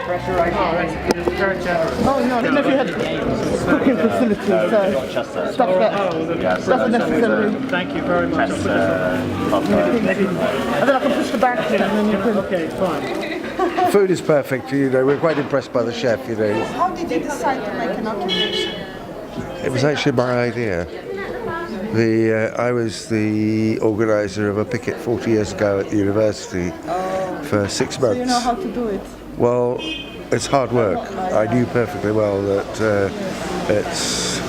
It's very generous. Oh no, I didn't know if you had cooking facilities, so stuff that's necessary. Thank you very much. And then I can push the back in and then you can... Okay, fine. Food is perfect, we're quite impressed by the chef, How did you decide to make an occupation? It was actually my idea. I was the organiser of a picket 40 years ago at the university for 6 months. So you know how to do it? Well, it's hard work. I knew perfectly well that it's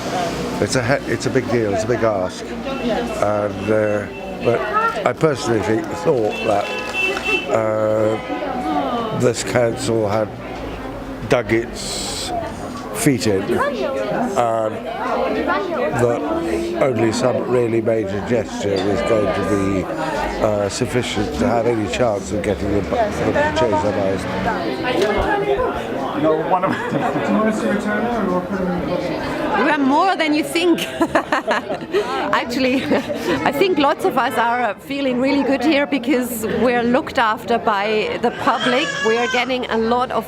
a big deal, it's a big ask. And but I personally thought that this council had dug its feet in, and that only some really major gesture was going to be sufficient to have any chance of getting them to change their minds. We are more than you think. Actually, I think lots of us are feeling really good here because we're looked after by the public. We are getting a lot of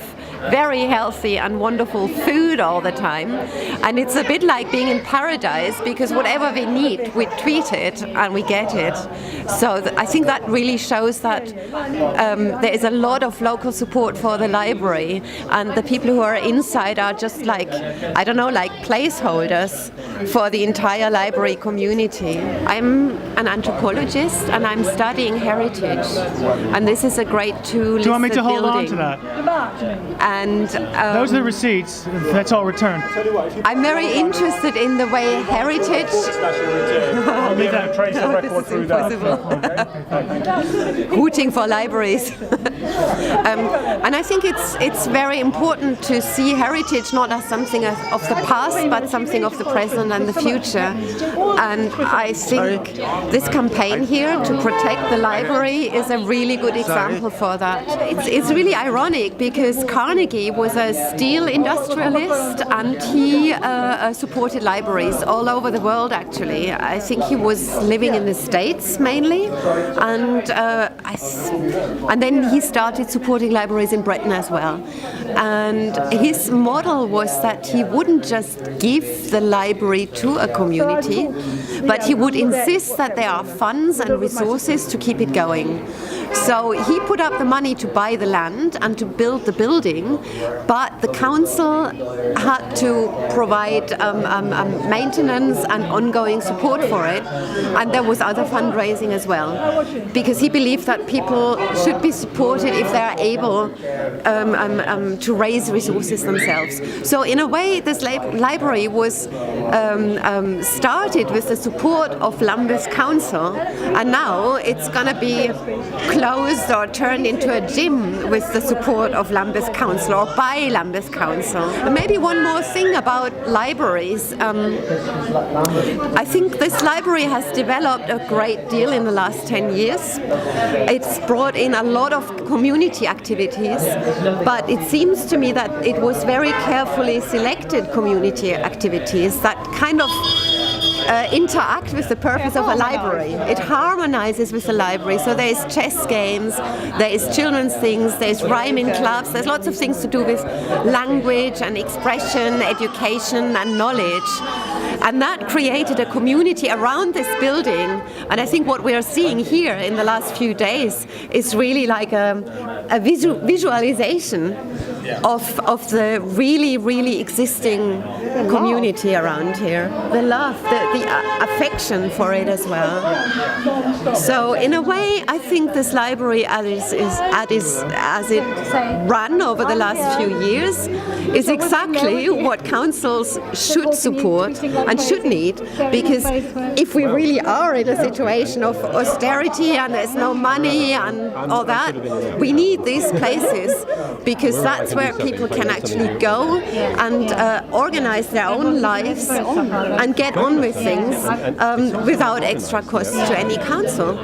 very healthy and wonderful food all the time, and it's a bit like being in paradise because whatever we need we tweet it and we get it. So I think that really shows that there is a lot of local support for the library, and the people who are inside are just like, I don't know, like placeholders for the entire library community. I'm an anthropologist and I'm studying heritage, and this is a great tool. Do you want me to hold on to that? And those are the receipts. That's all returned. I'm very interested in the way heritage. I'll leave that trace of record through that. Rooting for libraries. And I think it's very important to see heritage not as something of the past, but something of the present and the future. And I think this campaign here to protect the library is a really good example for that. It's really ironic because Carnegie was a steel industrialist and he supported libraries all over the world actually. I think he was living in the States mainly, and then he started supporting libraries in Britain as well. And his model was that he wouldn't just give the library to a community, but he would insist that there are funds and resources to keep it going. So he put up the money to buy the land and to build the building, but the council had to provide maintenance and ongoing support for it, and there was other fundraising as well, because he believed that people should be supported if they are able to raise resources themselves. So in a way, this library was started with the support of Lambeth Council, and now it's going to be closed or turned into a gym with the support of Lambeth Council or by Lambeth Council. And maybe one more thing about libraries. I think this library has developed a great deal in the last 10 years. It's brought in a lot of community activities, but it seems to me that it was very carefully selected community activities that kind of interact with the purpose of a library. It harmonizes with the library. So there is chess games, there is children's things, there's rhyming clubs, there's lots of things to do with language and expression, education and knowledge. And that created a community around this building. And I think what we are seeing here in the last few days is really like a visualization of the really existing community around here. The love, the affection for it as well. So in a way, I think this library as it ran over the last few years is exactly what councils should support and should need, because if we really are in a situation of austerity and there's no money and all that, we need these places because that's where people can actually go and organize their own lives and get on with things without extra costs to any council.